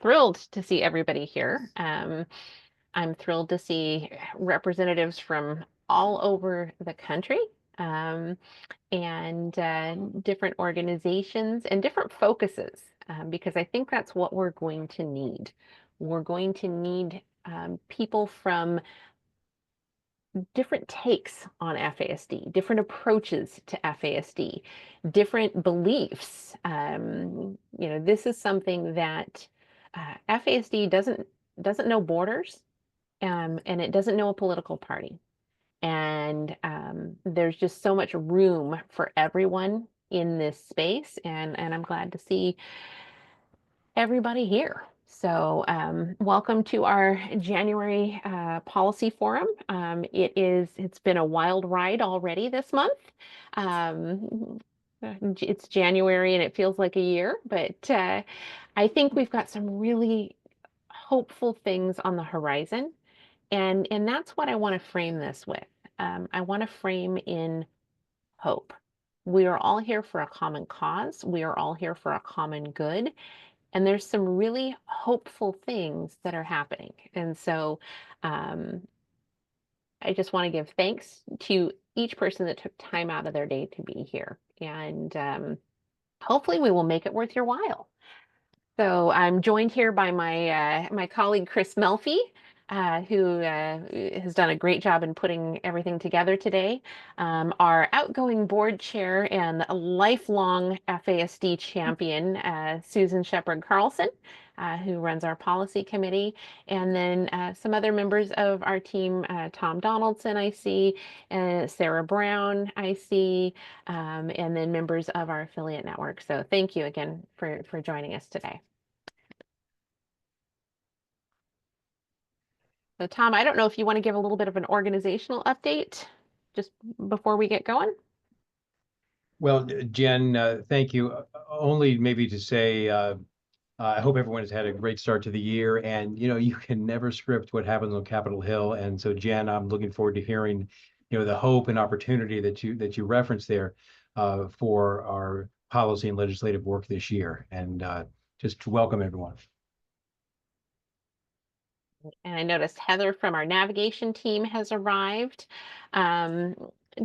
thrilled to see everybody here. I'm thrilled to see representatives from all over the country, um, and different organizations and different focuses, because I think that's what we're going to need. We're going to need people from different takes on FASD, different approaches to FASD, different beliefs. This is something that FASD doesn't know borders, and it doesn't know a political party. And there's just so much room for everyone in this space, and I'm glad to see everybody here. So welcome to our January policy forum. It's been a wild ride already this month. It's January and it feels like a year, but I think we've got some really hopeful things on the horizon. And that's what I want to frame this with. I want to frame in hope. We are all here for a common cause. We are all here for a common good. And there's some really hopeful things that are happening. And so I just want to give thanks to each person that took time out of their day to be here. And hopefully we will make it worth your while. So I'm joined here by my colleague Chris Melfi, who has done a great job in putting everything together today. Our outgoing board chair and lifelong FASD champion, Susan Shepard Carlson, who runs our policy committee, and then some other members of our team, Tom Donaldson, I see, Sarah Brown, I see, and then members of our affiliate network. So thank you again for joining us today. So Tom, I don't know if you want to give a little bit of an organizational update just before we get going. Well, Jen, thank you. Only maybe to say, I hope everyone has had a great start to the year. And, you can never script what happens on Capitol Hill. And so, Jen, I'm looking forward to hearing, the hope and opportunity that you referenced there for our policy and legislative work this year. And just to welcome everyone. And I noticed Heather from our navigation team has arrived.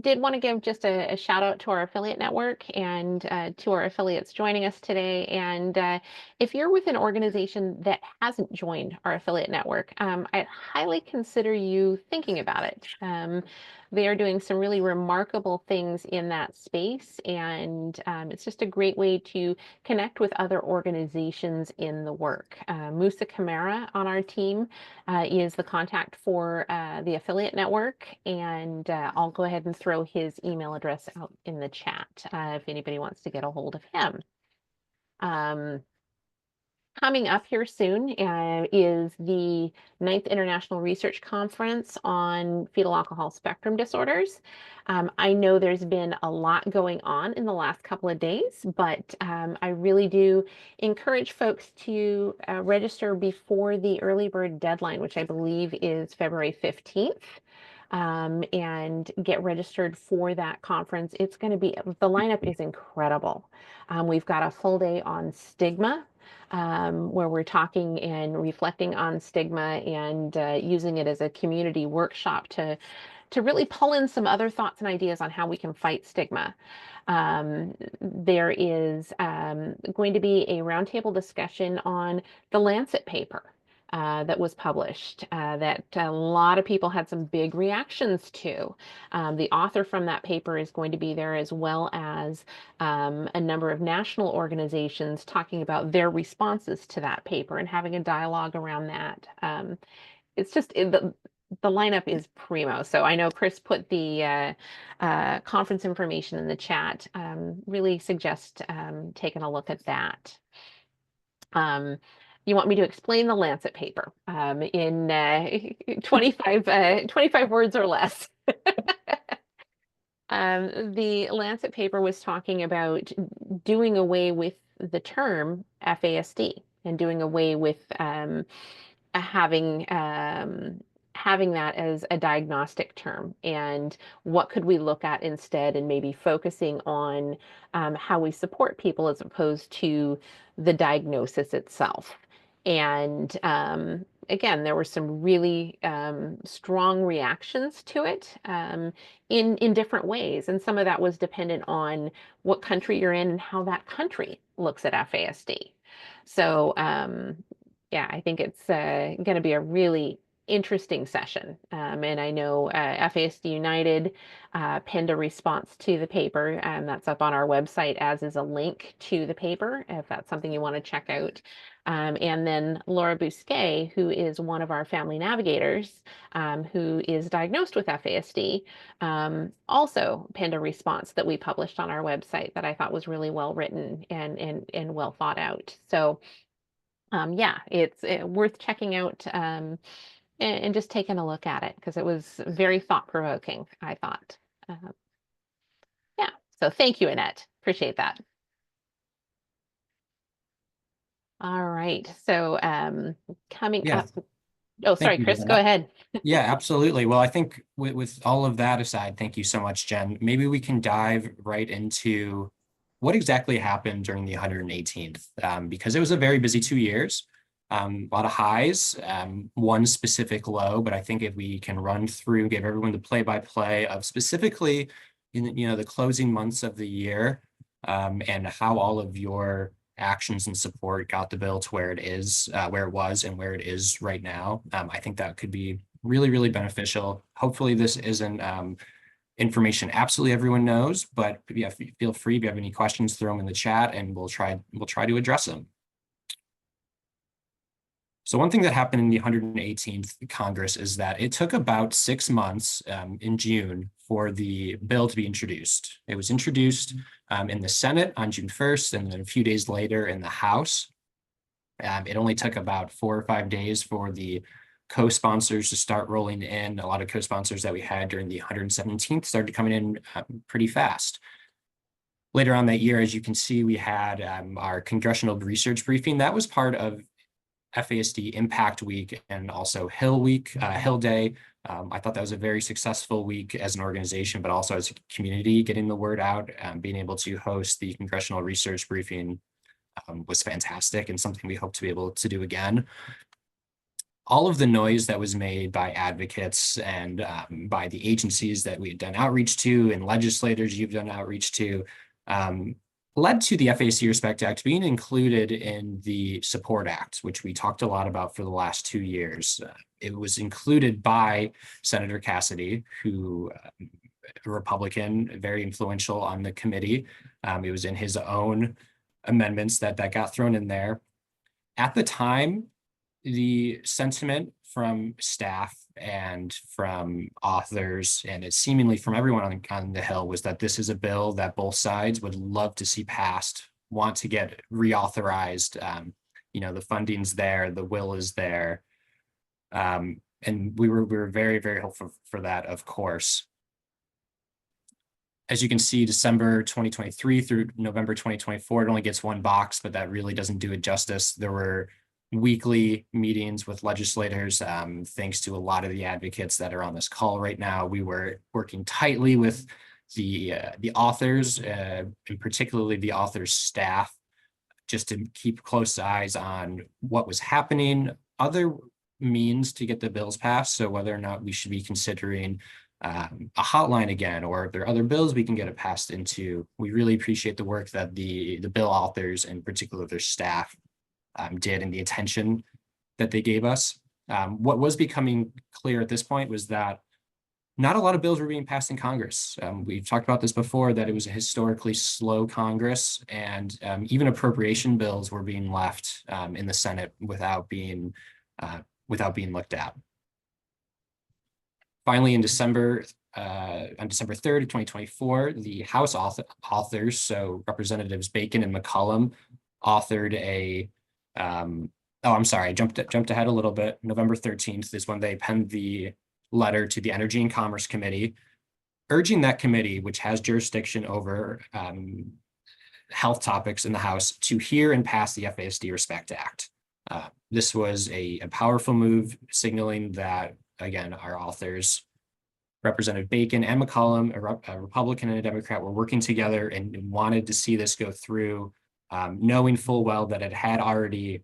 Did want to give just a shout out to our affiliate network and to our affiliates joining us today. And if you're with an organization that hasn't joined our affiliate network, I highly consider you thinking about it. They are doing some really remarkable things in that space, and it's just a great way to connect with other organizations in the work. Musa Kamara on our team is the contact for the affiliate network, and I'll go ahead and throw his email address out in the chat if anybody wants to get a hold of him. Coming up here soon is the 9th International Research Conference on Fetal Alcohol Spectrum Disorders. I know there's been a lot going on in the last couple of days, but I really do encourage folks to register before the early bird deadline, which I believe is February 15th. And get registered for that conference. It's going to be, the lineup is incredible. We've got a full day on stigma, where we're talking and reflecting on stigma and using it as a community workshop to really pull in some other thoughts and ideas on how we can fight stigma. There is going to be a roundtable discussion on the Lancet paper that was published that a lot of people had some big reactions to. The author from that paper is going to be there, as well as a number of national organizations talking about their responses to that paper and having a dialogue around that. It's just the lineup is primo. So I know Chris put the conference information in the chat. Really suggest taking a look at that. You want me to explain the Lancet paper in 25 words or less. The Lancet paper was talking about doing away with the term FASD and doing away with having that as a diagnostic term, and what could we look at instead, and maybe focusing on how we support people as opposed to the diagnosis itself. And again, there were some really strong reactions to it in different ways. And some of that was dependent on what country you're in and how that country looks at FASD. So yeah, I think it's going to be a really interesting session. And I know FASD United pinned a response to the paper, and that's up on our website, as is a link to the paper, if that's something you want to check out. And then Laura Bousquet, who is one of our family navigators, who is diagnosed with FASD, also penned a response that we published on our website that I thought was really well written and well thought out. So yeah, it's worth checking out and just taking a look at it because it was very thought-provoking, I thought. Uh, yeah, so thank you, Annette. Appreciate that. All right, so coming Yeah, up. Oh, thank sorry, you, Chris, Jen. go ahead. Yeah, absolutely. Well, I think with all of that aside, thank you so much, Jen. Maybe we can dive right into what exactly happened during the 118th, because it was a very busy 2 years, a lot of highs, one specific low. But I think if we can run through, give everyone the play-by-play of specifically, the closing months of the year, and how all of your actions and support got the bill to where it is, where it was and where it is right now. I think that could be really, really beneficial. Hopefully this isn't information absolutely everyone knows, but yeah, feel free if you have any questions, throw them in the chat and we'll try to address them. So one thing that happened in the 118th Congress is that it took about 6 months in June for the bill to be introduced. It was introduced in the Senate on June 1st, and then a few days later in the House. It only took about 4 or 5 days for the co-sponsors to start rolling in. A lot of co-sponsors that we had during the 117th started coming in pretty fast. Later on that year, as you can see, we had our congressional research briefing. That was part of FASD Impact Week and also Hill Week, Hill Day. I thought that was a very successful week as an organization, but also as a community, getting the word out, being able to host the congressional research briefing was fantastic and something we hope to be able to do again. All of the noise that was made by advocates and by the agencies that we had done outreach to and legislators you've done outreach to led to the FASD Respect Act being included in the Support Act, which we talked a lot about for the last 2 years. It was included by Senator Cassidy, who a Republican, very influential on the committee. It was in his own amendments that got thrown in there. At the time, the sentiment from staff and from authors, and it's seemingly from everyone on the Hill, was that this is a bill that both sides would love to see passed, want to get reauthorized. The funding's there, the will is there. And we were very, very hopeful for that, of course. As you can see, December 2023 through November 2024, it only gets one box, but that really doesn't do it justice. There were weekly meetings with legislators, thanks to a lot of the advocates that are on this call right now. We were working tightly with the authors, and particularly the authors' staff, just to keep close eyes on what was happening, other means to get the bills passed. So whether or not we should be considering a hotline again, or if there are other bills we can get it passed into. We really appreciate the work that the bill authors, and particularly their staff, did, and the attention that they gave us. What was becoming clear at this point was that not a lot of bills were being passed in Congress. We've talked about this before, that it was a historically slow Congress, and even appropriation bills were being left in the Senate without being looked at. Finally, in December, on December 3rd, 2024, the House authors, so Representatives Bacon and McCollum, authored a, I'm sorry, I jumped ahead a little bit. November 13th is when they penned the letter to the Energy and Commerce Committee, urging that committee, which has jurisdiction over health topics in the House, to hear and pass the FASD Respect Act. This was a powerful move, signaling that, again, our authors, Representative Bacon and McCollum, a Republican and a Democrat, were working together and wanted to see this go through, knowing full well that it had already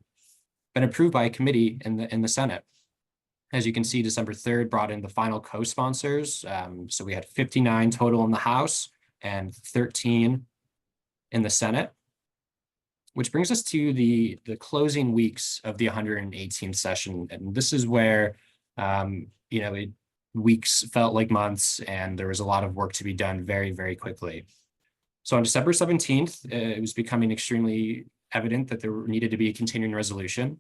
been approved by a committee in the Senate. As you can see, December 3rd brought in the final co-sponsors. So we had 59 total in the House and 13 in the Senate, which brings us to the closing weeks of the 118th session. And this is where, weeks felt like months, and there was a lot of work to be done very, very quickly. So on December 17th, it was becoming extremely evident that there needed to be a continuing resolution.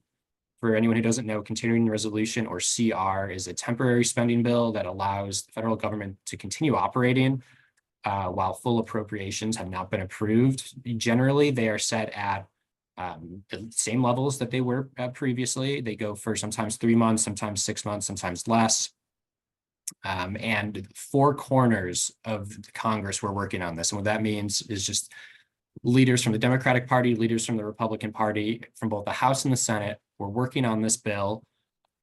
For anyone who doesn't know, continuing resolution, or CR, is a temporary spending bill that allows the federal government to continue operating while full appropriations have not been approved. Generally, they are set at the same levels that they were previously. They go for sometimes 3 months, sometimes 6 months, sometimes less. And 4 corners of Congress were working on this. And what that means is just leaders from the Democratic Party, leaders from the Republican Party, from both the House and the Senate were working on this bill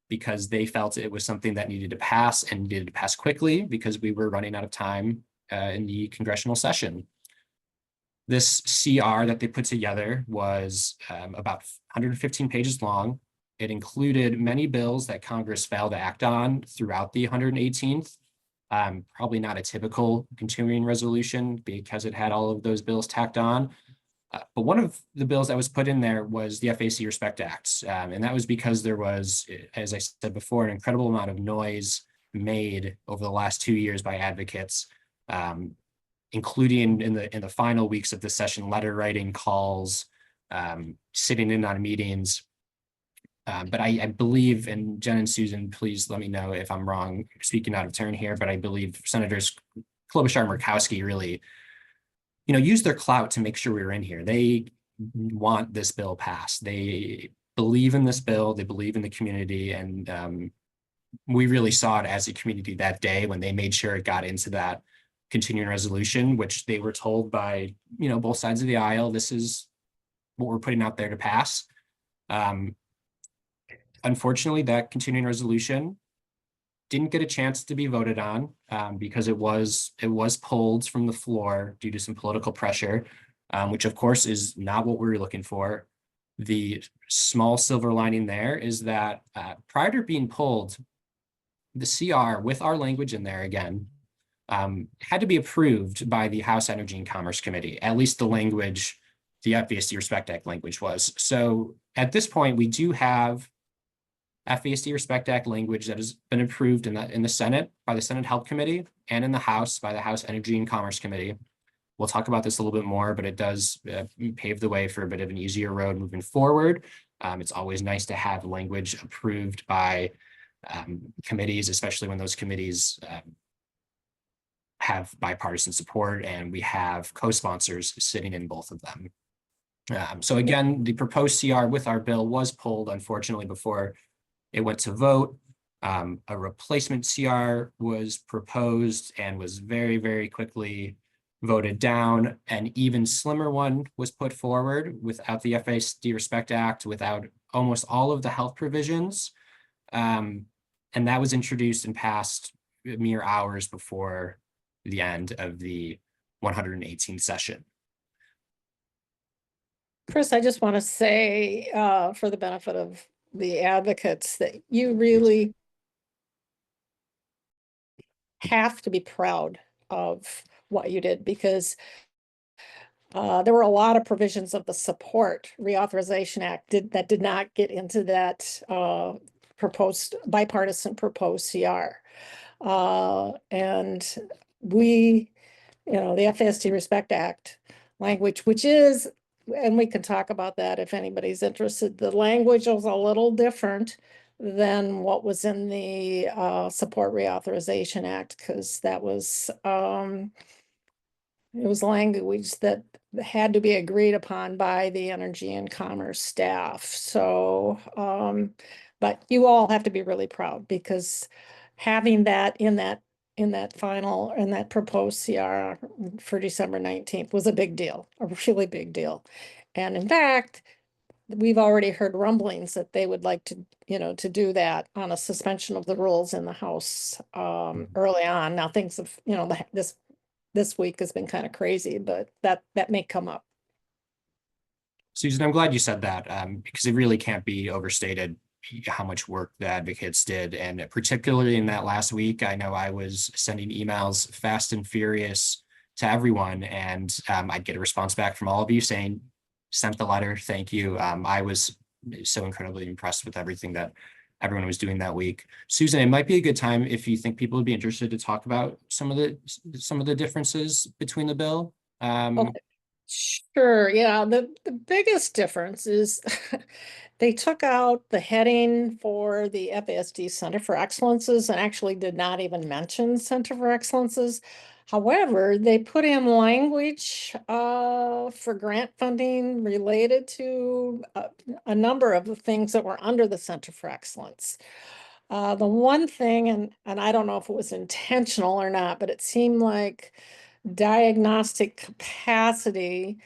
because they felt it was something that needed to pass, and needed to pass quickly because we were running out of time in the congressional session. This CR that they put together was about 115 pages long. It included many bills that Congress failed to act on throughout the 118th. Probably not a typical continuing resolution because it had all of those bills tacked on. But one of the bills that was put in there was the FASD Respect Act. And that was because there was, as I said before, an incredible amount of noise made over the last 2 years by advocates, including in the final weeks of the session, letter writing, calls, sitting in on meetings. But I believe, and Jen and Susan, please let me know if I'm wrong, speaking out of turn here, but I believe Senators Klobuchar and Murkowski really, used their clout to make sure we were in here. They want this bill passed. They believe in this bill. They believe in the community. And we really saw it as a community that day when they made sure it got into that continuing resolution, which they were told by, both sides of the aisle, this is what we're putting out there to pass. Unfortunately, that continuing resolution didn't get a chance to be voted on because it was pulled from the floor due to some political pressure, which of course is not what we were looking for. The small silver lining there is that prior to being pulled, the CR with our language in there again had to be approved by the House Energy and Commerce Committee, at least the language, the FASD Respect Act language was. So at this point, we do have FASD Respect Act language that has been approved in the Senate by the Senate Health Committee, and in the House by the House Energy and Commerce Committee. We'll talk about this a little bit more, but it does pave the way for a bit of an easier road moving forward. It's always nice to have language approved by committees, especially when those committees have bipartisan support, and we have co-sponsors sitting in both of them. So again, the proposed CR with our bill was pulled, unfortunately, before it went to vote. A replacement CR was proposed and was very, very quickly voted down. An even slimmer one was put forward without the FASD Respect Act, without almost all of the health provisions. And that was introduced and passed mere hours before the end of the 118th session. Chris, I just want to say, for the benefit of the advocates, that you really have to be proud of what you did, because there were a lot of provisions of the Support Reauthorization Act that did not get into that bipartisan proposed CR. And we, the FASD Respect Act language, which is, and we can talk about that if anybody's interested, the language was a little different than what was in the Support Reauthorization Act, because that was it was language that had to be agreed upon by the Energy and Commerce staff. So, but you all have to be really proud, because having that in that proposed CR for December 19th was a big deal, a really big deal. And in fact, we've already heard rumblings that they would like to, to do that on a suspension of the rules in the House early on. Now things have, this week has been kind of crazy, but that may come up. Susan, I'm glad you said that, because it really can't be overstated how much work the advocates did. And particularly in that last week, I know I was sending emails fast and furious to everyone, and I'd get a response back from all of you saying, sent the letter, thank you. I was so incredibly impressed with everything that everyone was doing that week. Susan, it might be a good time if you think people would be interested to talk about some of the differences between the bill. Okay. Sure, yeah, the biggest difference is they took out the heading for the FASD Center for Excellences and actually did not even mention Center for Excellences. However, they put in language for grant funding related to a number of the things that were under the Center for Excellence. The one thing, and I don't know if it was intentional or not, but it seemed like diagnostic capacity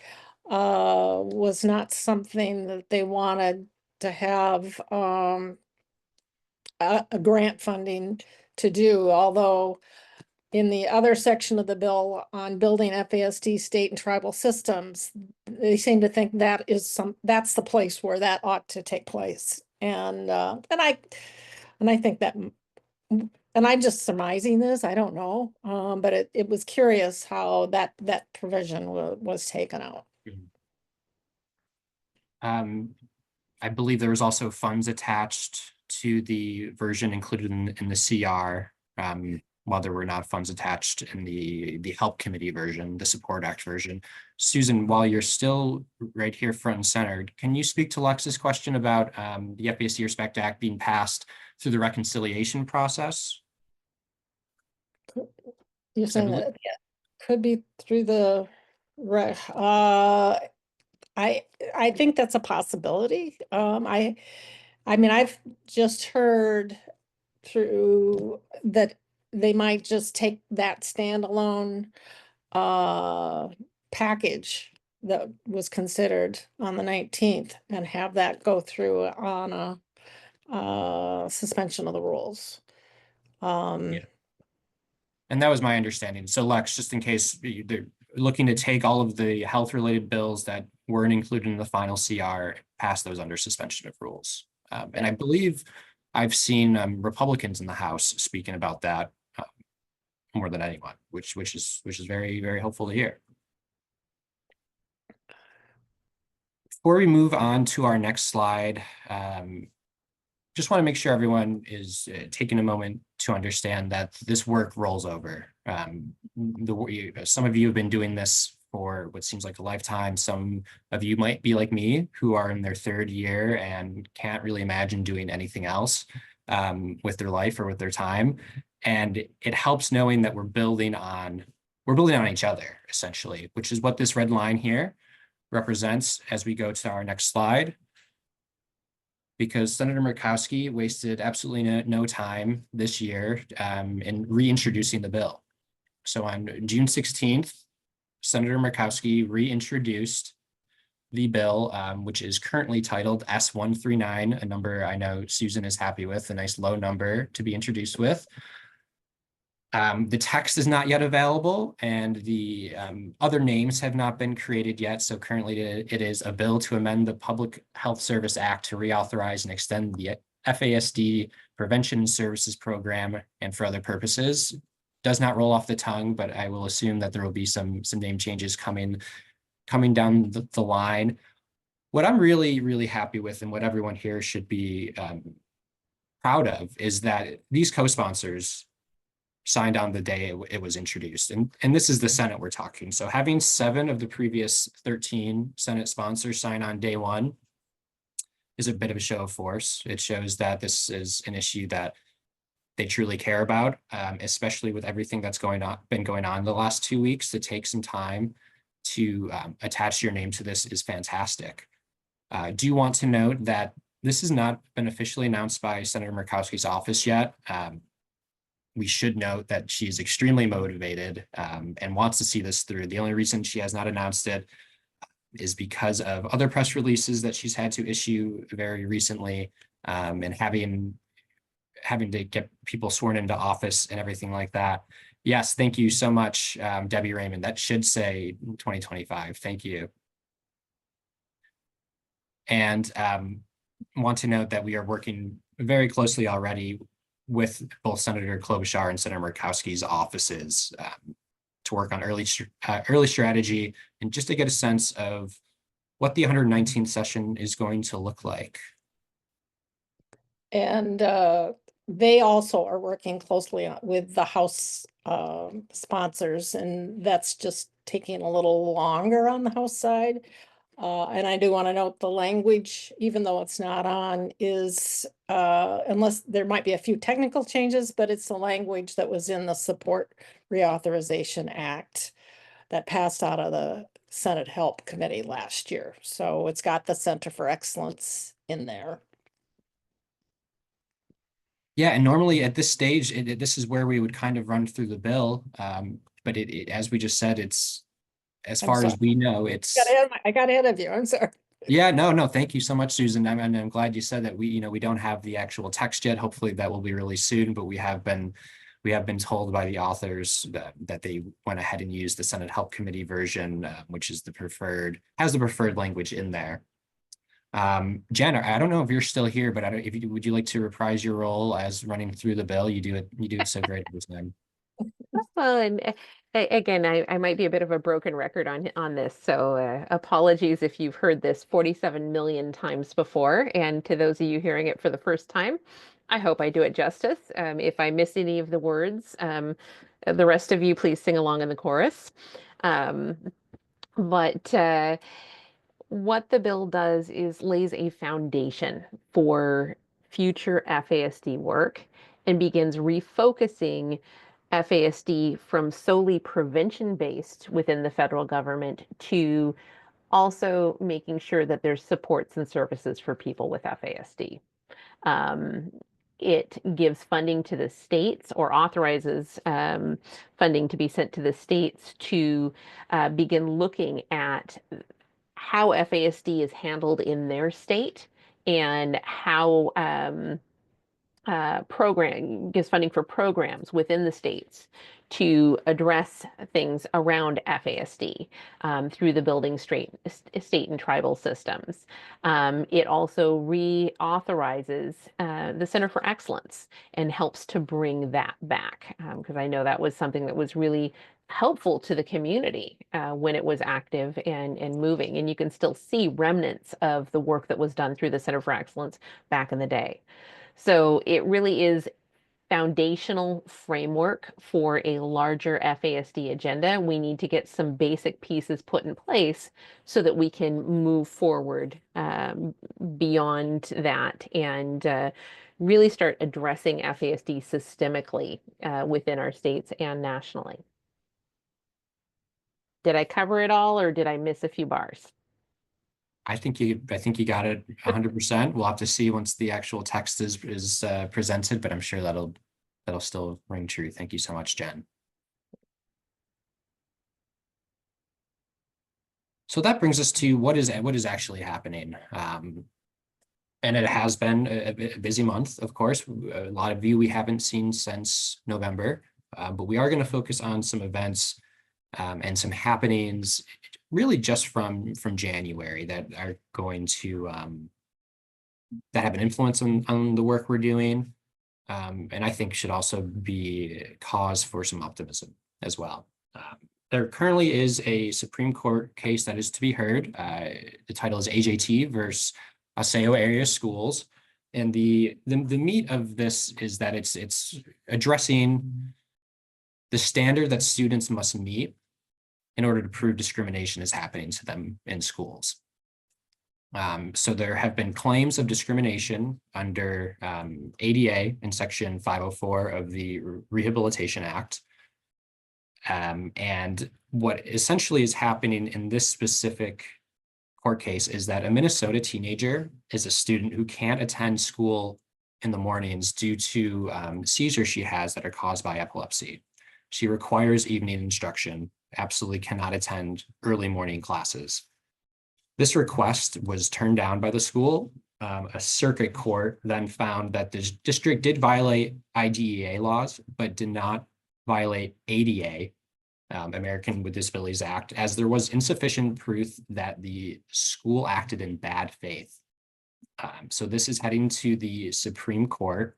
was not something that they wanted to have a grant funding to do, although in the other section of the bill on building FASD state and tribal systems, they seem to think that's the place where that ought to take place. And I think that, and I'm just surmising this, I don't know, but it was curious how that provision was taken out. I believe there was also funds attached to the version included in the CR, while there were not funds attached in the Help Committee version, the Support Act version. Susan, while you're still right here front and center, can you speak to Lex's question about the FASD Respect Act being passed through the reconciliation process? You're saying that it could be through the I think that's a possibility. I mean, I've just heard through that they might just take that standalone package that was considered on the 19th and have that go through on a suspension of the rules. Yeah. And that was my understanding. So Lex, just in case they're looking to take all of the health related bills that weren't included in the final CR, pass those under suspension of rules. And I believe I've seen Republicans in the House speaking about that more than anyone, which is very, very helpful to hear. Before we move on to our next slide, just want to make sure everyone is taking a moment to understand that this work rolls over. Some of you have been doing this for what seems like a lifetime. Some of you might be like me, who are in their third year and can't really imagine doing anything else with their life or with their time. And it helps knowing that we're building on each other, essentially, which is what this red line here represents as we go to our next slide. Because Senator Murkowski wasted absolutely no time this year in reintroducing the bill. So on June 16th, Senator Murkowski reintroduced the bill, which is currently titled S139, a number I know Susan is happy with, a nice low number to be introduced with. The text is not yet available, and the other names have not been created yet. So currently it is a bill to amend the Public Health Service Act to reauthorize and extend the FASD Prevention and Services Program and for other purposes. Does not roll off the tongue, but I will assume that there will be some name changes coming down the line. What I'm really, really happy with and what everyone here should be proud of is that these co-sponsors signed on the day it was introduced. And this is the Senate we're talking. So having 7 of the previous 13 Senate sponsors sign on day one is a bit of a show of force. It shows that this is an issue that they truly care about, especially with everything that's been going on the last 2 weeks. To take some time to attach your name to this is fantastic. Do you want to note that this has not been officially announced by Senator Murkowski's office yet? We should note that she's extremely motivated and wants to see this through. The only reason she has not announced it is because of other press releases that she's had to issue very recently, and having to get people sworn into office and everything like that. Yes, thank you so much, Debbie Raymond. That should say 2025. Thank you. And want to note that we are working very closely already with both Senator Klobuchar and Senator Murkowski's offices to work on early strategy and just to get a sense of what the 119th session is going to look like. And they also are working closely with the House sponsors, and that's just taking a little longer on the House side. And I do want to note the language, even though it's not on, is unless there might be a few technical changes, but it's the language that was in the Support Reauthorization Act that passed out of the Senate Help Committee last year. So it's got the Center for Excellence in there. Yeah, and normally at this stage, this is where we would kind of run through the bill. But as we just said, it's as I'm far as sorry. we know, it's I got ahead of you. I'm sorry. yeah, no, thank you so much, Susan. I'm glad you said that we don't have the actual text yet. Hopefully that will be really soon, but we have been told by the authors that they went ahead and used the Senate Help Committee version, which is has the preferred language in there. Jen, I don't know if you're still here, but would you like to reprise your role as running through the bill? You do it so great every time. Well, and again, I might be a bit of a broken record on this, so apologies if you've heard this 47 million times before. And to those of you hearing it for the first time, I hope I do it justice. If I miss any of the words, the rest of you, please sing along in the chorus. But what the bill does is lays a foundation for future FASD work and begins refocusing FASD from solely prevention-based within the federal government to also making sure that there's supports and services for people with FASD. Um, it gives funding to the states or authorizes funding to be sent to the states to begin looking at how FASD is handled in their state and how gives funding for programs within the states to address things around FASD through the building state and tribal systems. It also reauthorizes the Center for Excellence and helps to bring that back because I know that was something that was really helpful to the community when it was active and moving. And you can still see remnants of the work that was done through the Center for Excellence back in the day. So it really is foundational framework for a larger FASD agenda. We need to get some basic pieces put in place so that we can move forward beyond that and really start addressing FASD systemically within our states and nationally. Did I cover it all or did I miss a few bars? I think you got it 100%. We'll have to see once the actual text is presented, but I'm sure that'll still ring true. Thank you so much, Jen. So that brings us to what is actually happening. And it has been a busy month, of course. A lot of you we haven't seen since November, but we are going to focus on some events and some happenings really just from January that are going to that have an influence on the work we're doing, and I think should also be cause for some optimism as well. There currently is a Supreme Court case that is to be heard. The title is AJT versus Aseo area schools, and the meat of this is that it's addressing the standard that students must meet in order to prove discrimination is happening to them in schools. So there have been claims of discrimination under ADA in Section 504 of the Rehabilitation Act. And what essentially is happening in this specific court case is that a Minnesota teenager is a student who can't attend school in the mornings due to seizures she has that are caused by epilepsy. She requires evening instruction, absolutely cannot attend early morning classes. This request was turned down by the school. A circuit court then found that the district did violate IDEA laws, but did not violate ADA American with Disabilities Act, as there was insufficient proof that the school acted in bad faith. So this is heading to the Supreme Court.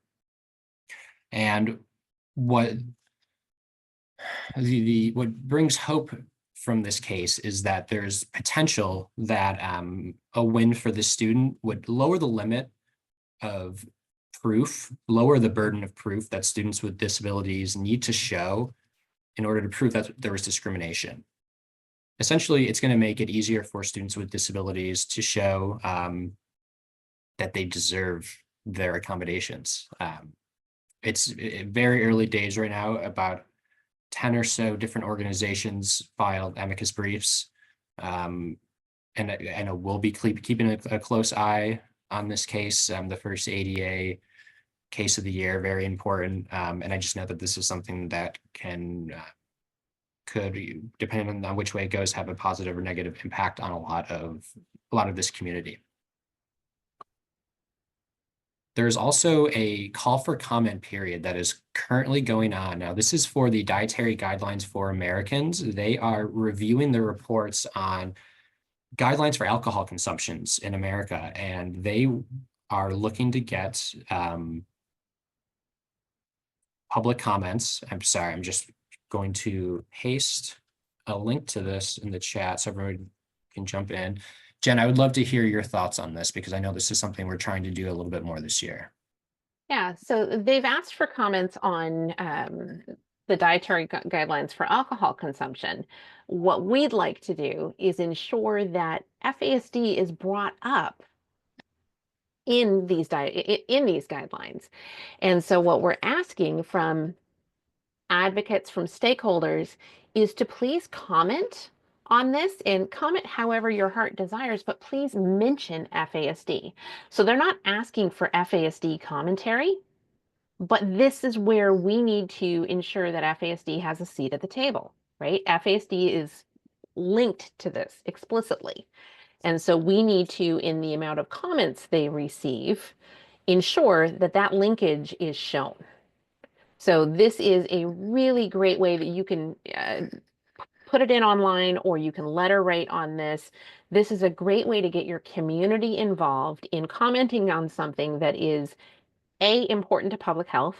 And what what brings hope from this case is that there's potential that a win for the student would lower the limit of proof, lower the burden of proof that students with disabilities need to show in order to prove that there was discrimination. Essentially, it's going to make it easier for students with disabilities to show that they deserve their accommodations. It's very early days right now. About 10 or so different organizations filed amicus briefs. And we'll be keeping a close eye on this case. The first ADA case of the year, very important. And I just know that this is something that could, depending on which way it goes, have a positive or negative impact on a lot of this community. There's also a call for comment period that is currently going on. Now, this is for the Dietary Guidelines for Americans. They are reviewing the reports on guidelines for alcohol consumptions in America, and they are looking to get public comments. I'm sorry, I'm just going to paste a link to this in the chat so everyone can jump in. Jen, I would love to hear your thoughts on this because I know this is something we're trying to do a little bit more this year. Yeah, so they've asked for comments on the dietary guidelines for alcohol consumption. What we'd like to do is ensure that FASD is brought up in these guidelines. And so what we're asking from advocates, from stakeholders, is to please comment on this and comment however your heart desires, but please mention FASD. So they're not asking for FASD commentary, but this is where we need to ensure that FASD has a seat at the table, right? FASD is linked to this explicitly. And so we need to, in the amount of comments they receive, ensure that that linkage is shown. So this is a really great way that you can put it in online, or you can letter write on this. This is a great way to get your community involved in commenting on something that is A, important to public health,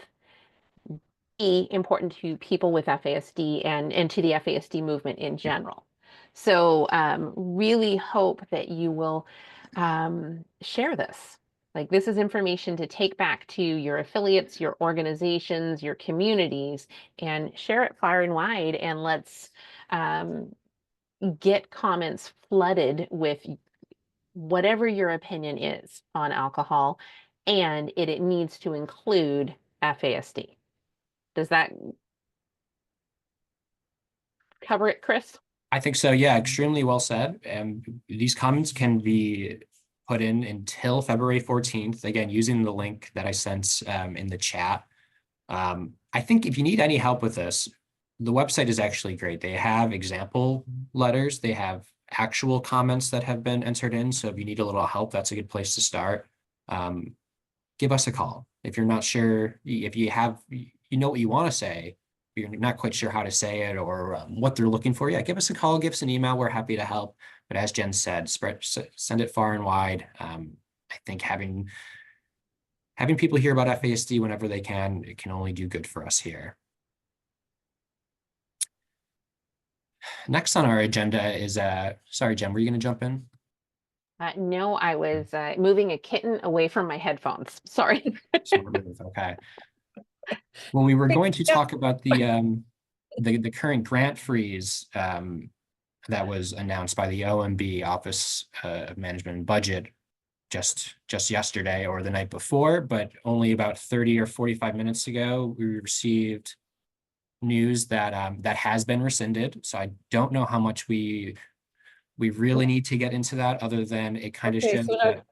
B, important to people with FASD and to the FASD movement in general. So really hope that you will share this. Like, this is information to take back to your affiliates, your organizations, your communities, and share it far and wide. And let's get comments flooded with whatever your opinion is on alcohol, and it needs to include FASD. Does that cover it, Chris? I think so. Yeah, extremely well said. And these comments can be put in until February 14th, again, using the link that I sent in the chat. I think if you need any help with this, the website is actually great. They have example letters. They have actual comments that have been entered in. So if you need a little help, that's a good place to start. Give us a call. If you're not sure, if you know what you want to say, but you're not quite sure how to say it or what they're looking for, yeah, give us a call, give us an email. We're happy to help. But as Jen said, send it far and wide. I think having people hear about FASD whenever they can, it can only do good for us here. Next on our agenda is, sorry, Jen, were you going to jump in? No, I was moving a kitten away from my headphones. Sorry. Okay. Well, we were going to talk about the current grant freeze that was announced by the OMB, Office of Management and Budget, just yesterday or the night before, but only about 30 or 45 minutes ago, we received news that that has been rescinded. So I don't know how much we really need to get into that, other than it kind of shows that.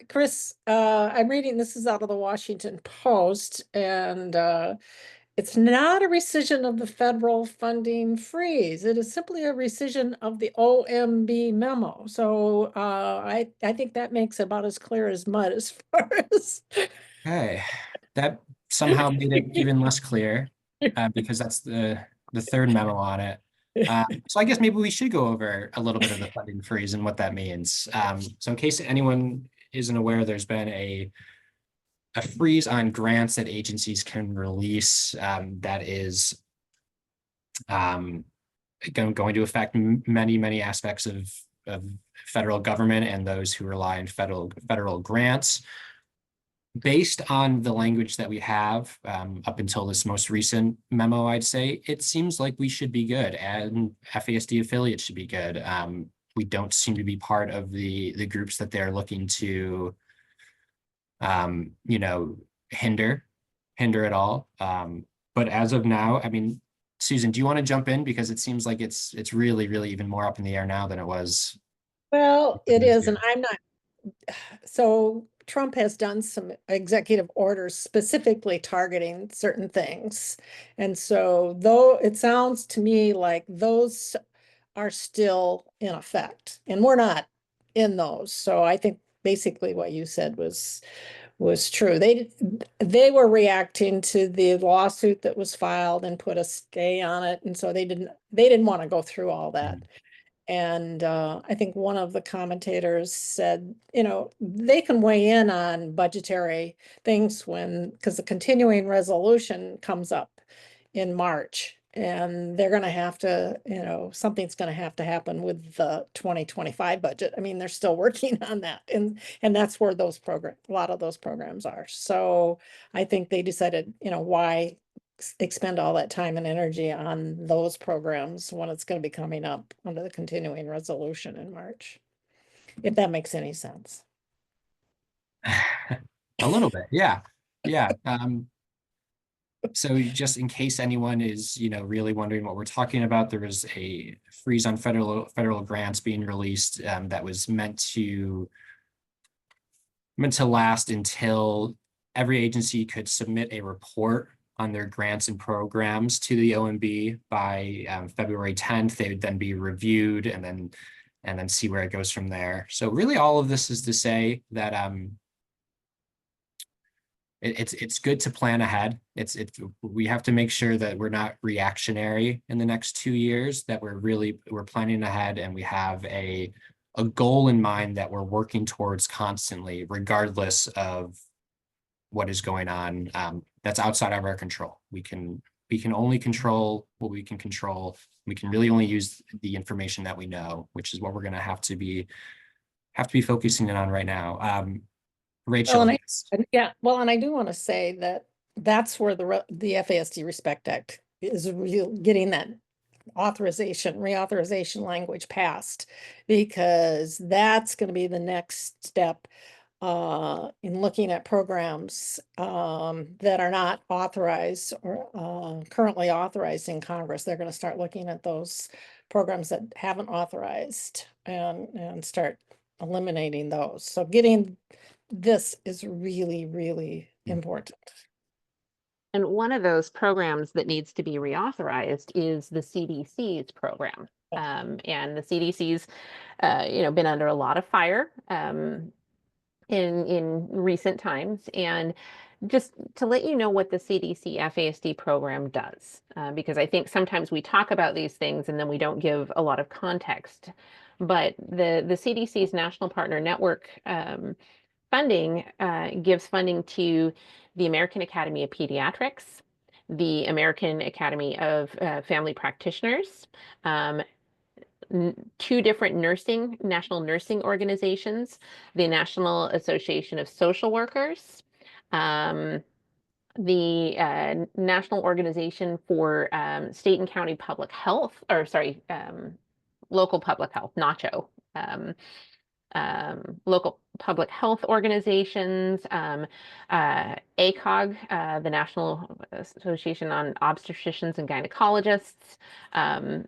Chris, I'm reading, this is out of the Washington Post, and it's not a rescission of the federal funding freeze. It is simply a rescission of the OMB memo. So I think that makes it about as clear as mud as far as. Okay, that somehow made it even less clear because that's the third memo on it. So I guess maybe we should go over a little bit of the funding freeze and what that means. So in case anyone isn't aware, there's been a freeze on grants that agencies can release that is going to affect many aspects of federal government and those who rely on federal grants. Based on the language that we have up until this most recent memo, I'd say it seems like we should be good, and FASD affiliates should be good. We don't seem to be part of the groups that they're looking to, you know, hinder at all. But as of now, I mean, Susan, do you want to jump in, because it seems like it's really even more up in the air now than it was? Well, it is, and I'm not, so Trump has done some executive orders specifically targeting certain things. And so though it sounds to me like those are still in effect, and we're not in those. So I think basically what you said was true. They were reacting to the lawsuit that was filed and put a stay on it. And so they didn't want to go through all that. And I think one of the commentators said, you know, they can weigh in on budgetary things because the continuing resolution comes up in March. And they're going to have to, you know, something's going to have to happen with the 2025 budget. I mean, they're still working on that. And that's where a lot of those programs are. So I think they decided, you know, why expend all that time and energy on those programs when it's going to be coming up under the continuing resolution in March, if that makes any sense. A little bit, yeah. So just in case anyone is, you know, really wondering what we're talking about, there was a freeze on federal grants being released that was meant to last until every agency could submit a report on their grants and programs to the OMB by February 10th. They would then be reviewed and then see where it goes from there. So really all of this is to say that it's good to plan ahead. We have to make sure that we're not reactionary in the next 2 years, that we're planning ahead, and we have a goal in mind that we're working towards constantly, regardless of what is going on. That's outside of our control. We can only control what we can control. We can really only use the information that we know, which is what we're going to have to be focusing in on right now. Rachel. Well, and I do want to say that that's where the FASD Respect Act is getting that reauthorization language passed, because that's going to be the next step in looking at programs that are not authorized or currently authorized in Congress. They're going to start looking at those programs that haven't authorized and start eliminating those. So getting this is really important. And one of those programs that needs to be reauthorized is the CDC's program. And the CDC's, you know, been under a lot of fire in recent times. And just to let you know what the CDC FASD program does, because I think sometimes we talk about these things and then we don't give a lot of context. But the CDC's National Partner Network funding gives funding to the American Academy of Pediatrics, the American Academy of Family Practitioners, 2 different national nursing organizations, the National Association of Social Workers, the National Organization for State and County Public Health, or sorry, Local Public Health, NACHO, local public health organizations, ACOG, the National Association on Obstetricians and Gynecologists.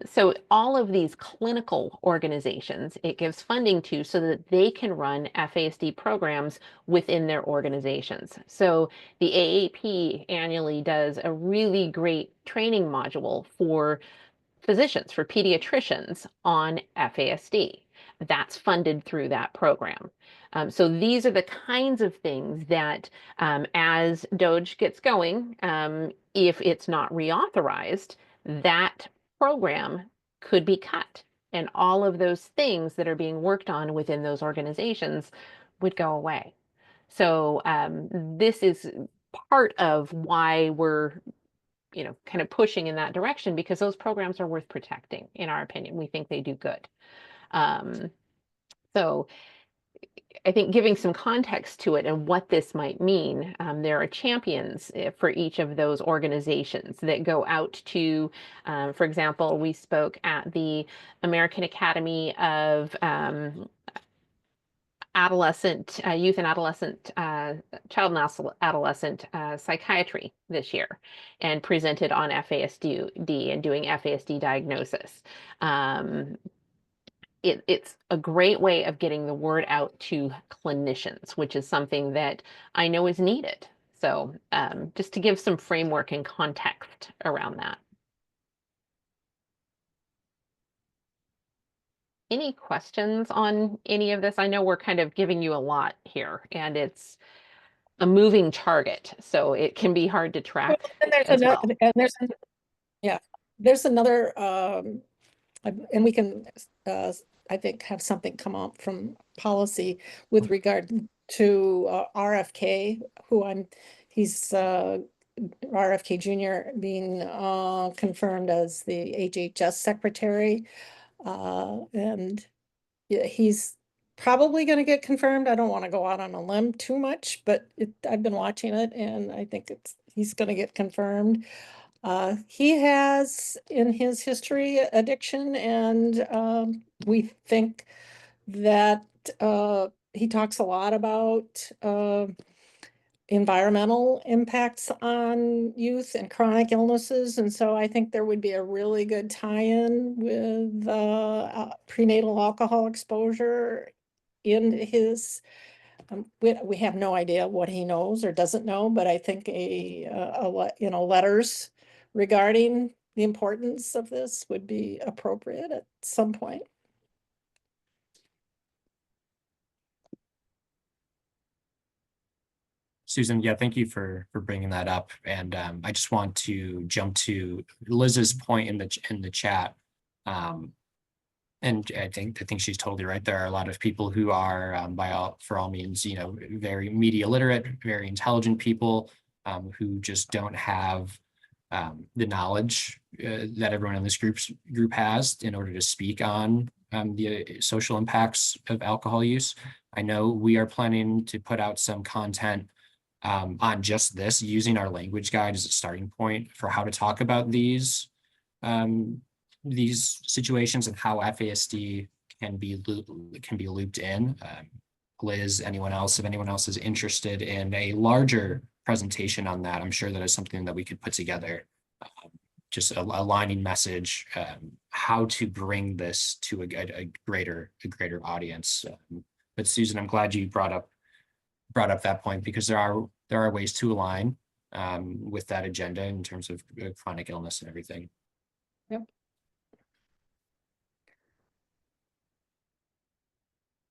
So all of these clinical organizations, it gives funding to so that they can run FASD programs within their organizations. So the AAP annually does a really great training module for physicians, for pediatricians on FASD. That's funded through that program. So these are the kinds of things that as DOGE gets going, if it's not reauthorized, that program could be cut. And all of those things that are being worked on within those organizations would go away. So this is part of why we're, kind of pushing in that direction, because those programs are worth protecting, in our opinion. We think they do good. So I think giving some context to it and what this might mean, there are champions for each of those organizations that go out to, for example, we spoke at the American Academy of youth and adolescent, child and adolescent psychiatry this year, and presented on FASD and doing FASD diagnosis. It's a great way of getting the word out to clinicians, which is something that I know is needed. So just to give some framework and context around that. Any questions on any of this? I know we're kind of giving you a lot here, and it's a moving target, so it can be hard to track And there's as another, well. and there's another, and we can, I think, have something come up from policy with regard to RFK, he's RFK Jr. being confirmed as the HHS secretary. And yeah, he's probably going to get confirmed. I don't want to go out on a limb too much, but I've been watching it and I think he's going to get confirmed. He has in his history addiction, and we think that he talks a lot about environmental impacts on youth and chronic illnesses. And so I think there would be a really good tie-in with prenatal alcohol exposure in his, we have no idea what he knows or doesn't know, but I think letters regarding the importance of this would be appropriate at some point. Susan, yeah, thank you for bringing that up. And I just want to jump to Liz's point in the chat. And I think she's totally right. There are a lot of people who are, for all means, very media literate, very intelligent people who just don't have the knowledge that everyone in this group has in order to speak on the social impacts of alcohol use. I know we are planning to put out some content on just this, using our language guide as a starting point for how to talk about these situations and how FASD can be looped in. Liz, anyone else, if anyone else is interested in a larger presentation on that, I'm sure that is something that we could put together. Just a aligning message, how to bring this to a greater audience. But Susan, I'm glad you brought up that point, because there are ways to align with that agenda in terms of chronic illness and everything. Yep.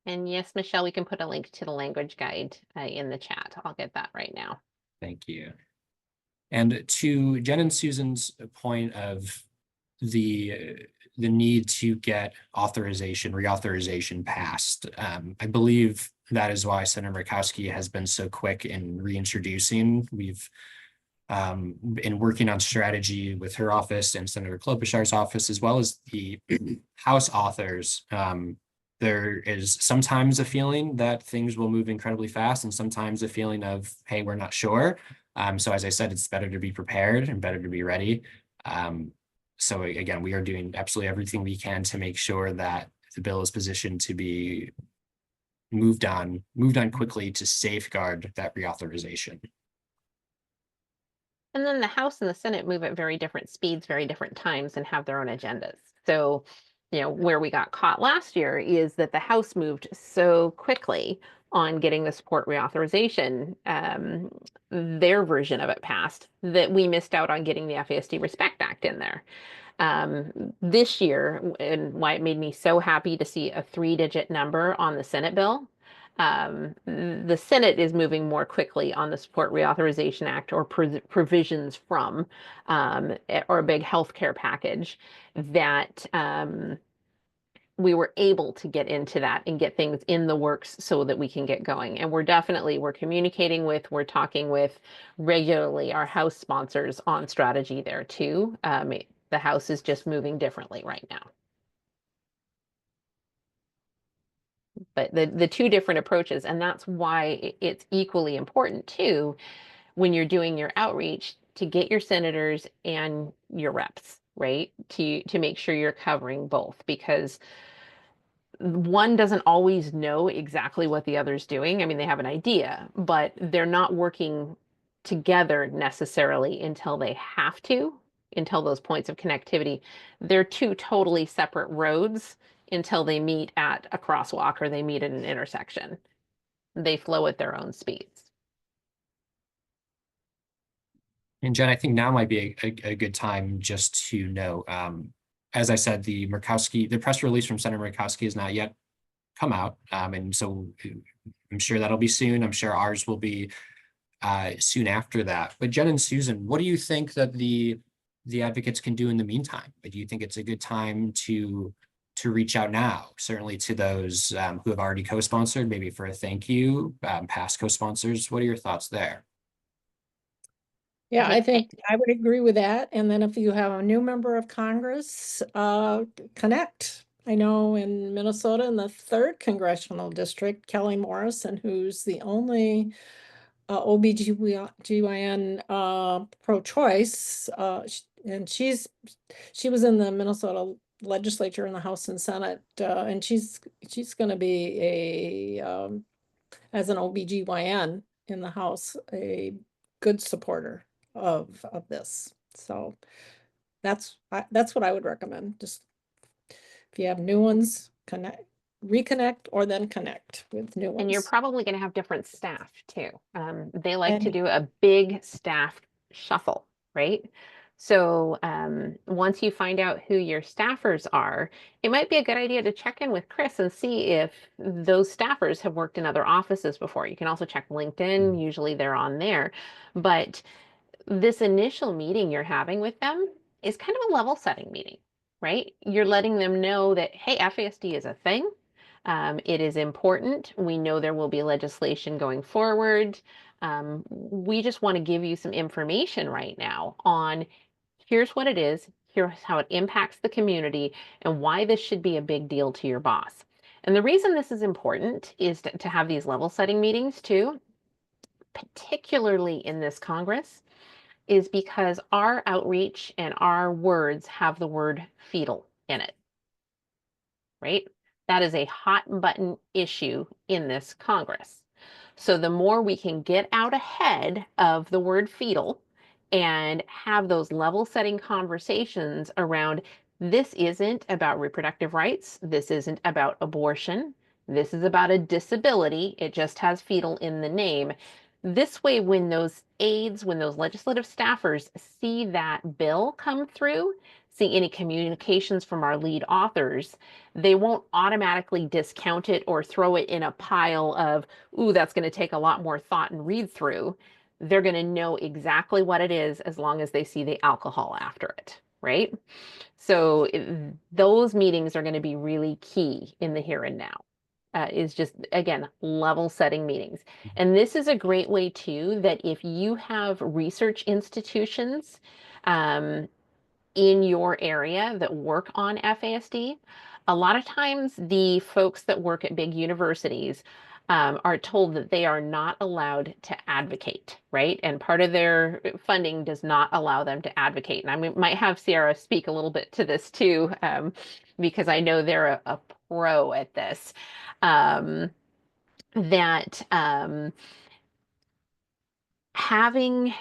And yes, Michelle, we can put a link to the language guide in the chat. I'll get that right now. Thank you. And to Jen and Susan's point of the need to get reauthorization passed, I believe that is why Senator Murkowski has been so quick in reintroducing. We've been working on strategy with her office and Senator Klobuchar's office, as well as the House authors. There is sometimes a feeling that things will move incredibly fast, and sometimes a feeling of, hey, we're not sure. So as I said, it's better to be prepared and better to be ready. So again, we are doing absolutely everything we can to make sure that the bill is positioned to be moved on quickly to safeguard that reauthorization. And then the House and the Senate move at very different speeds, very different times, and have their own agendas. So, where we got caught last year is that the House moved so quickly on getting the support reauthorization, their version of it passed, that we missed out on getting the FASD Respect Act in there. This year, and why it made me so happy to see a 3-digit number on the Senate bill, The Senate is moving more quickly on the Support Reauthorization Act or provisions from, or a big healthcare package that we were able to get into that and get things in the works so that we can get going. And we're communicating with, we're talking with regularly our House sponsors on strategy there too. The House is just moving differently right now. But the two different approaches, and that's why it's equally important too, when you're doing your outreach, to get your senators and your reps, right? To make sure you're covering both, because one doesn't always know exactly what the other's doing. I mean, they have an idea, but they're not working together necessarily until they have to, until those points of connectivity. They're two totally separate roads until they meet at a crosswalk or they meet at an intersection. They flow at their own speeds. And Jen, I think now might be a good time just to know, as I said, the press release from Senator Murkowski has not yet come out. And so I'm sure that'll be soon. I'm sure ours will be soon after that. But Jen and Susan, what do you think that the advocates can do in the meantime? Do you think it's a good time to reach out now, certainly to those who have already co-sponsored, maybe for a thank you, past co-sponsors? What are your thoughts there? Yeah, I think I would agree with that. And then if you have a new member of Congress, connect. I know in Minnesota, in the 3rd congressional district, Kelly Morrison, who's the only OBGYN pro-choice, and she was in the Minnesota legislature in the House and Senate, and she's going to be as an OBGYN in the House, a good supporter of this. So that's what I would recommend. Just if you have new ones, reconnect or then connect with new ones. And you're probably going to have different staff too. They like to do a big staff shuffle, right? So once you find out who your staffers are, it might be a good idea to check in with Chris and see if those staffers have worked in other offices before. You can also check LinkedIn. Usually they're on there. But this initial meeting you're having with them is kind of a level setting meeting, right? You're letting them know that, hey, FASD is a thing. It is important. We know there will be legislation going forward. We just want to give you some information right now on here's what it is, here's how it impacts the community, and why this should be a big deal to your boss. And the reason this is important is to have these level setting meetings too, particularly in this Congress, is because our outreach and our words have the word fetal in it, right? That is a hot button issue in this Congress. So the more we can get out ahead of the word fetal and have those level setting conversations around, this isn't about reproductive rights. This isn't about abortion. This is about a disability. It just has fetal in the name. This way, when those aides, when those legislative staffers see that bill come through, see any communications from our lead authors, they won't automatically discount it or throw it in a pile of, ooh, that's going to take a lot more thought and read through. They're going to know exactly what it is as long as they see the alcohol after it, right? So those meetings are going to be really key in the here and now. Is just, again, level setting meetings. And this is a great way too, that if you have research institutions in your area that work on FASD, a lot of times the folks that work at big universities are told that they are not allowed to advocate, right? And part of their funding does not allow them to advocate. And I might have Sierra speak a little bit to this too, because I know they're a pro at this. Having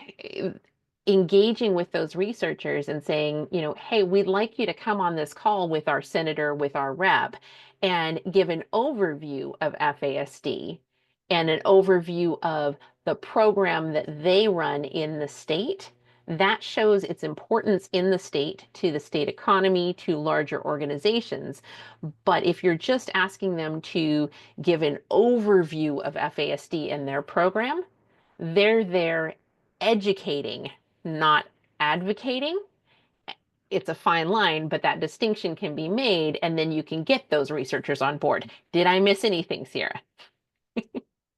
engaging with those researchers and saying, you know, hey, we'd like you to come on this call with our senator, with our rep, and give an overview of FASD and an overview of the program that they run in the state. That shows its importance in the state, to the state economy, to larger organizations. But if you're just asking them to give an overview of FASD and their program, they're there educating, not advocating. It's a fine line, but that distinction can be made, and then you can get those researchers on board. Did I miss anything, Sierra?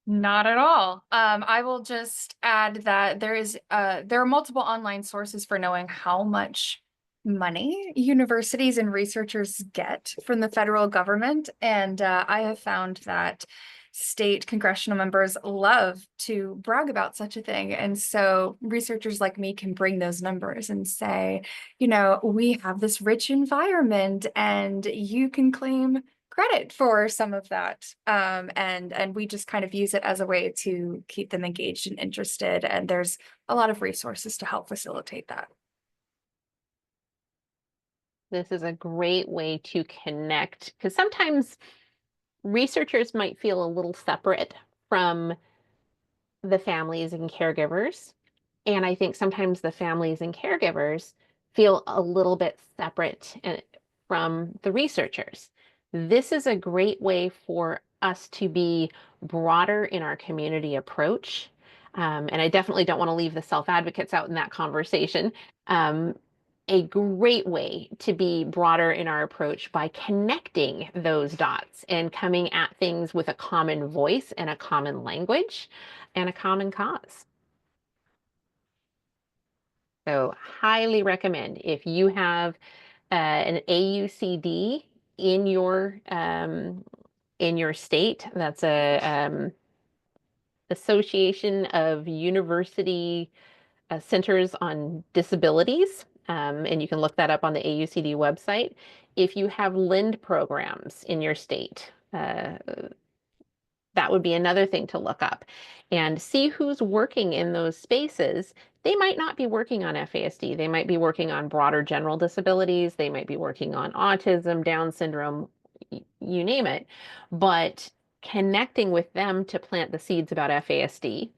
Not at all. I will just add that there are multiple online sources for knowing how much money universities and researchers get from the federal government. And I have found that state congressional members love to brag about such a thing. And so researchers like me can bring those numbers and say, you know, we have this rich environment and you can claim credit for some of that. And we just kind of use it as a way to keep them engaged and interested. And there's a lot of resources to help facilitate that. This is a great way to connect, because sometimes researchers might feel a little separate from the families and caregivers. And I think sometimes the families and caregivers feel a little bit separate from the researchers. This is a great way for us to be broader in our community approach. And I definitely don't want to leave the self-advocates out in that conversation. A great way to be broader in our approach by connecting those dots and coming at things with a common voice and a common language and a common cause. So highly recommend, if you have an AUCD in your state, that's a Association of University Centers on Disabilities, and you can look that up on the AUCD website. If you have LIND programs in your state, that would be another thing to look up and see who's working in those spaces. They might not be working on FASD. They might be working on broader general disabilities. They might be working on autism, Down syndrome, you name it. But connecting with them to plant the seeds about FASD,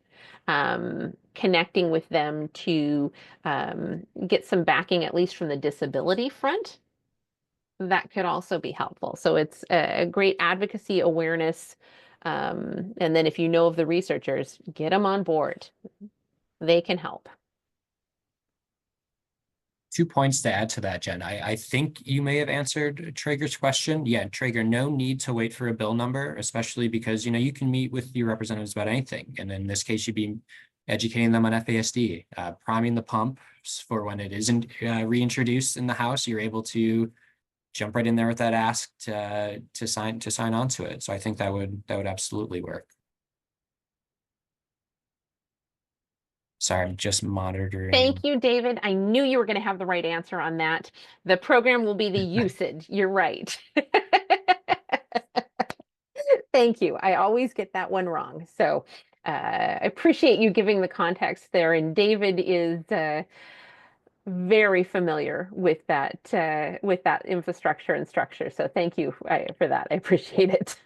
connecting with them to get some backing, at least from the disability front, that could also be helpful. So it's a great advocacy awareness. And then if you know of the researchers, get them on board. They can help. 2 points to add to that, Jen. I think you may have answered Traeger's question. Yeah, Traeger, no need to wait for a bill number, especially because, you know, you can meet with your representatives about anything. And in this case, you'd be educating them on FASD, priming the pump for when it isn't reintroduced in the House. You're able to jump right in there with that ask to sign on to it. So I think that would absolutely work. Sorry, I'm just monitoring. Thank you, David. I knew you were going to have the right answer on that. The program will be the usage. You're right. Thank you. I always get that one wrong. So I appreciate you giving the context there. And David is very familiar with that infrastructure and structure. So thank you for that. I appreciate it.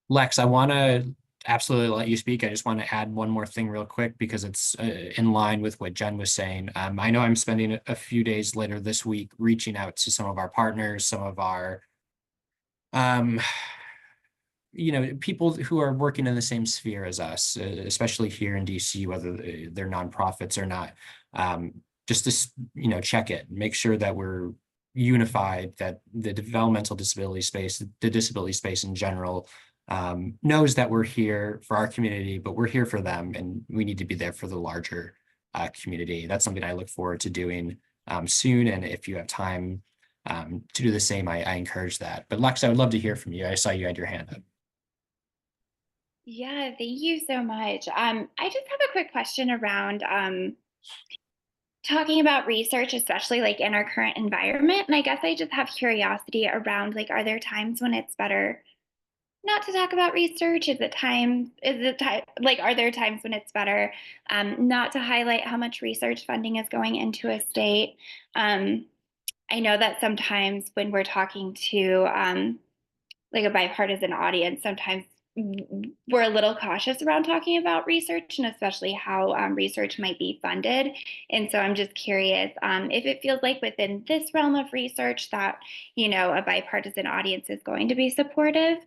Lex, I want to absolutely let you speak. I just want to add one more thing real quick because it's in line with what Jen was saying. I know I'm spending a few days later this week reaching out to some of our partners, some of our people who are working in the same sphere as us, especially here in DC, whether they're nonprofits or not, just to, check it, make sure that we're unified, that the developmental disability space, the disability space in general, knows that we're here for our community, but we're here for them and we need to be there for the larger community. That's something I look forward to doing soon. And if you have time to do the same, I encourage that. But Lex, I would love to hear from you. I saw you had your hand up. Yeah, thank you so much. I just have a quick question around talking about research, especially like in our current environment. And I guess I just have curiosity around, like, are there times when it's better not to talk about research? Are there times when it's better not to highlight how much research funding is going into a state? I know that sometimes when we're talking to like a bipartisan audience, sometimes we're a little cautious around talking about research and especially how research might be funded. And so I'm just curious if it feels like within this realm of research that, you know, a bipartisan audience is going to be supportive.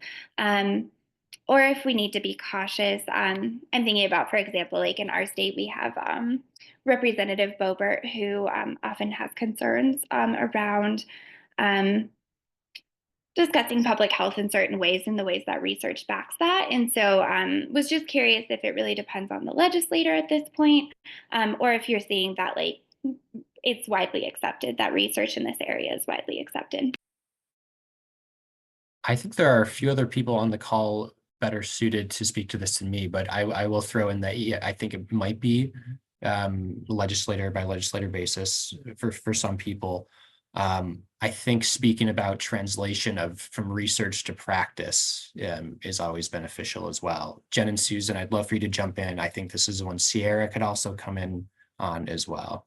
Or if we need to be cautious. I'm thinking about, for example, like in our state, we have Representative Boebert, who often has concerns around discussing public health in certain ways and the ways that research backs that. And so was just curious if it really depends on the legislator at this point, or if you're seeing that like it's widely accepted, that research in this area is widely accepted. I think there are a few other people on the call better suited to speak to this than me, but I will throw in that I think it might be legislator by legislator basis for some people. I think speaking about translation from research to practice is always beneficial as well. Jen and Susan, I'd love for you to jump in. I think this is one Sierra could also come in on as well.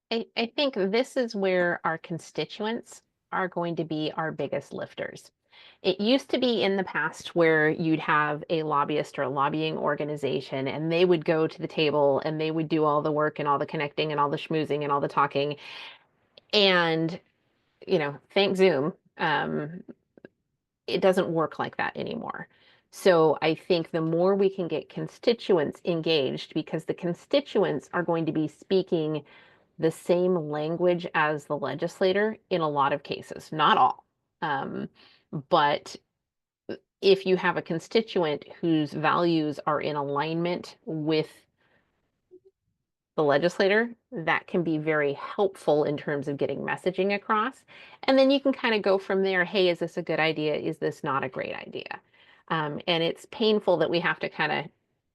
I think this is where our constituents are going to be our biggest lifters. It used to be in the past where you'd have a lobbyist or a lobbying organization and they would go to the table and they would do all the work and all the connecting and all the schmoozing and all the talking. And, you know, thank Zoom, it doesn't work like that anymore. So I think the more we can get constituents engaged, because the constituents are going to be speaking the same language as the legislator in a lot of cases, not all. But if you have a constituent whose values are in alignment with the legislator, that can be very helpful in terms of getting messaging across. And then you can kind of go from there. Hey, is this a good idea? Is this not a great idea? And it's painful that we have to kind of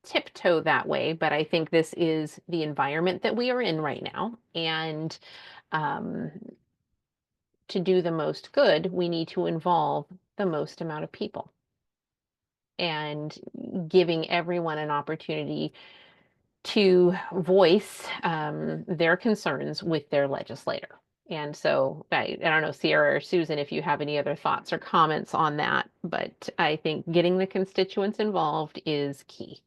tiptoe that way, but I think this is the environment that we are in right now. And to do the most good, we need to involve the most amount of people and giving everyone an opportunity to voice their concerns with their legislator. And so I don't know, Sierra or Susan, if you have any other thoughts or comments on that, but I think getting the constituents involved is key.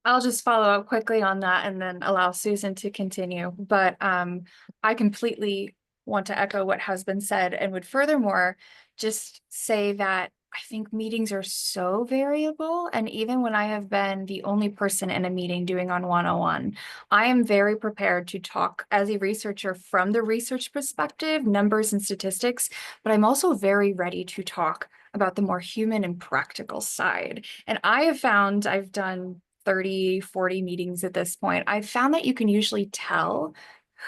I'll just follow up quickly on that and then allow Susan to continue. But I completely want to echo what has been said and would furthermore just say that I think meetings are so variable. And even when I have been the only person in a meeting doing on 101, I am very prepared to talk as a researcher from the research perspective, numbers and statistics, but I'm also very ready to talk about the more human and practical side. And I have found I've done 30, 40 meetings at this point. I've found that you can usually tell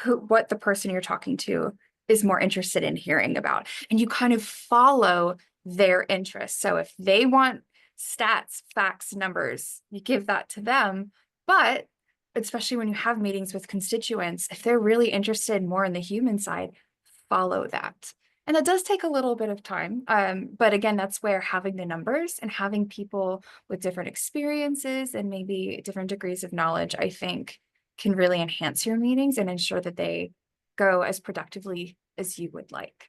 what the person you're talking to is more interested in hearing about. And you kind of follow their interests. So if they want stats, facts, numbers, you give that to them. But especially when you have meetings with constituents, if they're really interested more in the human side, follow that. And that does take a little bit of time. But again, that's where having the numbers and having people with different experiences and maybe different degrees of knowledge, I think, can really enhance your meetings and ensure that they go as productively as you would like.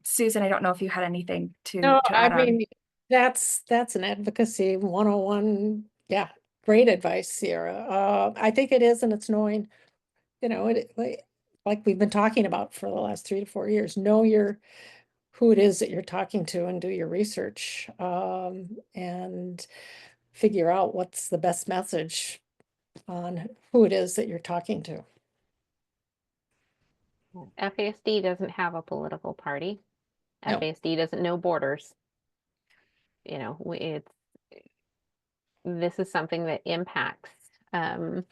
Susan, I don't know if you had anything to add on. I mean, that's an advocacy 101. Yeah, great advice, Sierra. I think it is, and it's knowing, you know, like we've been talking about for the last 3 to 4 years, know who it is that you're talking to and do your research, and figure out what's the best message on who it is that you're talking to. FASD doesn't have a political party. No. FASD doesn't know borders. You know, this is something that impacts, and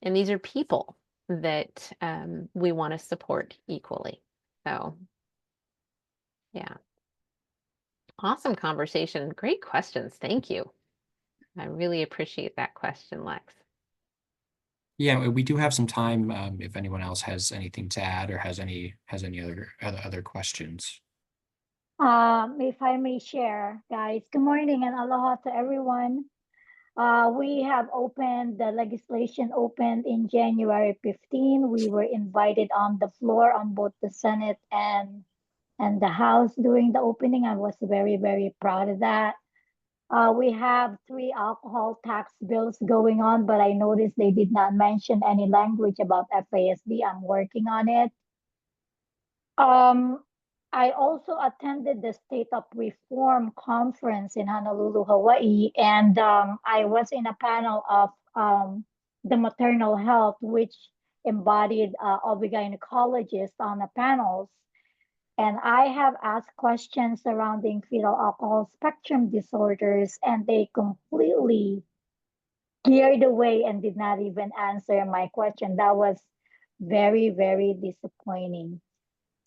these are people that we want to support equally. So, yeah. Awesome conversation. Great questions. Thank you. I really appreciate that question, Lex. Yeah, we do have some time if anyone else has anything to add or has any other questions. If I may share, guys, good morning and aloha to everyone. We have opened, the legislation opened in January 15. We were invited on the floor on both the Senate and and the house during the opening. I was very, very proud of that. We have 3 alcohol tax bills going on, but I noticed they did not mention any language about FASD. I'm working on it. I also attended the State of Reform conference in Honolulu, Hawaii, and I was in a panel of the maternal health, which embodied OB-GYNecologists on the panels. And I have asked questions surrounding fetal alcohol spectrum disorders, and they completely geared away and did not even answer my question. That was very, very disappointing.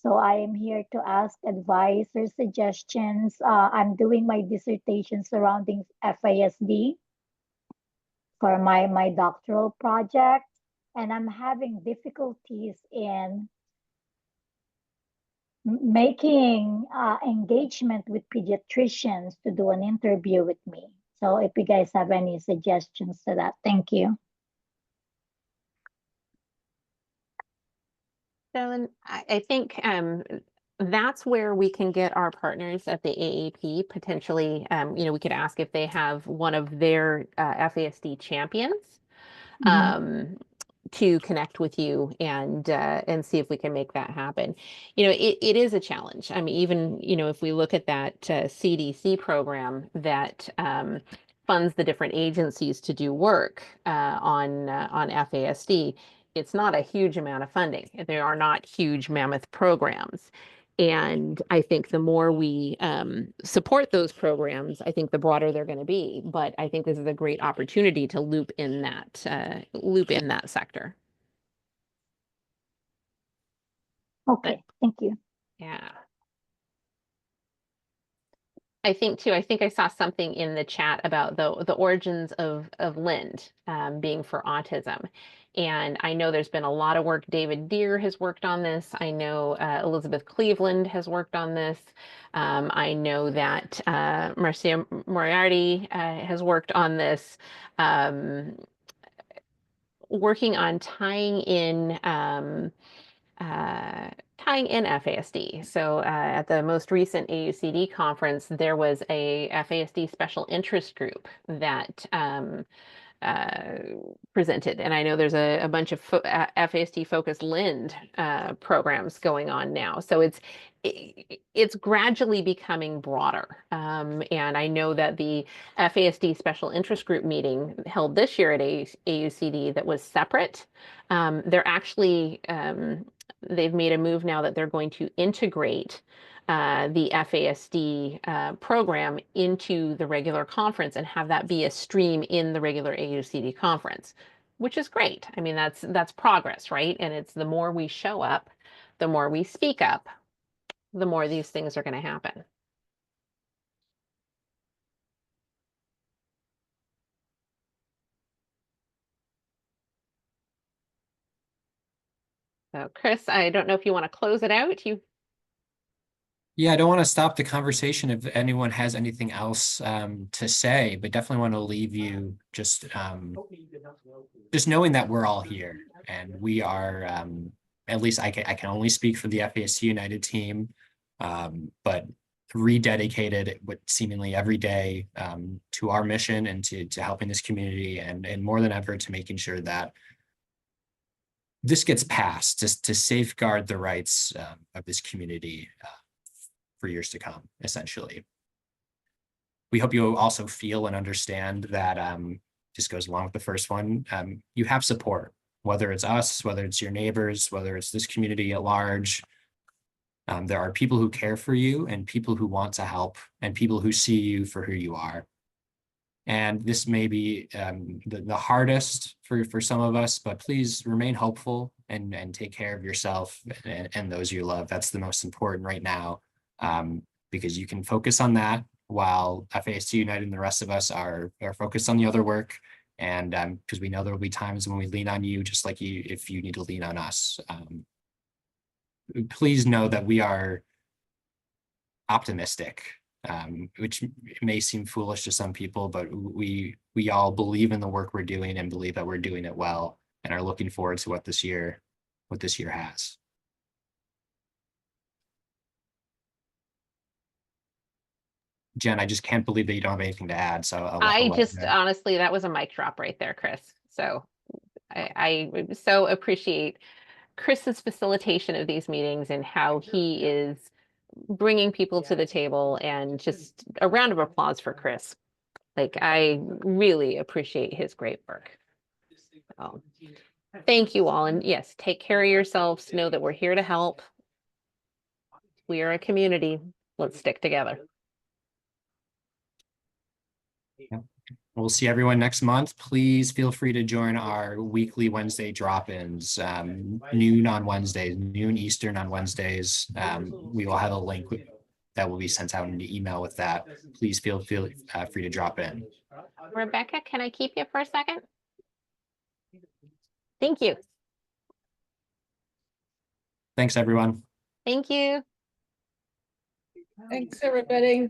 So I am here to ask advice or suggestions. I'm doing my dissertation surrounding FASD for my doctoral project, and I'm having difficulties in making engagement with pediatricians to do an interview with me. So if you guys have any suggestions to that, thank you. So I think that's where we can get our partners at the AAP potentially. We could ask if they have one of their FASD champions to connect with you and see if we can make that happen. It is a challenge. I mean, even if we look at that CDC program that funds the different agencies to do work on FASD, it's not a huge amount of funding. There are not huge mammoth programs. And I think the more we support those programs, I think the broader they're going to be. But I think this is a great opportunity to loop in that sector. Okay, thank you. Yeah. I think I saw something in the chat about the origins of LIND being for autism. And I know there's been a lot of work. David Deere has worked on this. I know Elizabeth Cleveland has worked on this. I know that Marcia Moriarty has worked on this, working on tying in FASD. So at the most recent AUCD conference, there was a FASD special interest group that presented. And I know there's a bunch of FASD focused LIND programs going on now. So it's gradually becoming broader. And I know that the FASD special interest group meeting held this year at AUCD that was separate. They're actually, they've made a move now that they're going to integrate the FASD program into the regular conference and have that be a stream in the regular AUCD conference, which is great. I mean, that's progress, right? And it's the more we show up, the more we speak up, the more these things are going to happen. So Chris, I don't know if you want to close it out. Yeah, I don't want to stop the conversation if anyone has anything else to say, but definitely want to leave you just knowing that we're all here and we are, at least I can only speak for the FASD United team, but rededicated with seemingly every day to our mission and to helping this community and more than ever to making sure that this gets passed just to safeguard the rights of this community for years to come, essentially. We hope you also feel and understand that just goes along with the first one. You have support, whether it's us, whether it's your neighbors, whether it's this community at large. There are people who care for you and people who want to help and people who see you for who you are. And this may be the hardest for some of us, but please remain hopeful and take care of yourself and those you love. That's the most important right now, because you can focus on that while FASD United and the rest of us are focused on the other work. And because we know there will be times when we lean on you, just like if you need to lean on us. Please know that we are optimistic, which may seem foolish to some people, but we all believe in the work we're doing and believe that we're doing it well and are looking forward to what this year has. Jen, I just can't believe that you don't have anything to add. So I I'll let just you know. honestly, that was a mic drop right there, Chris. So I so appreciate Chris's facilitation of these meetings and how he is bringing people to the table, and just a round of applause for Chris. Like, I really appreciate his great work. So, thank you all. And yes, take care of yourselves. Know that we're here to help. We are a community. Let's stick together. We'll see everyone next month. Please feel free to join our weekly Wednesday drop-ins, noon on Wednesdays, noon Eastern on Wednesdays. We will have a link that will be sent out in the email with that. Please feel free to drop in. Rebecca, can I keep you for a second? Thank you. Thanks, everyone. Thank you. Thanks, everybody.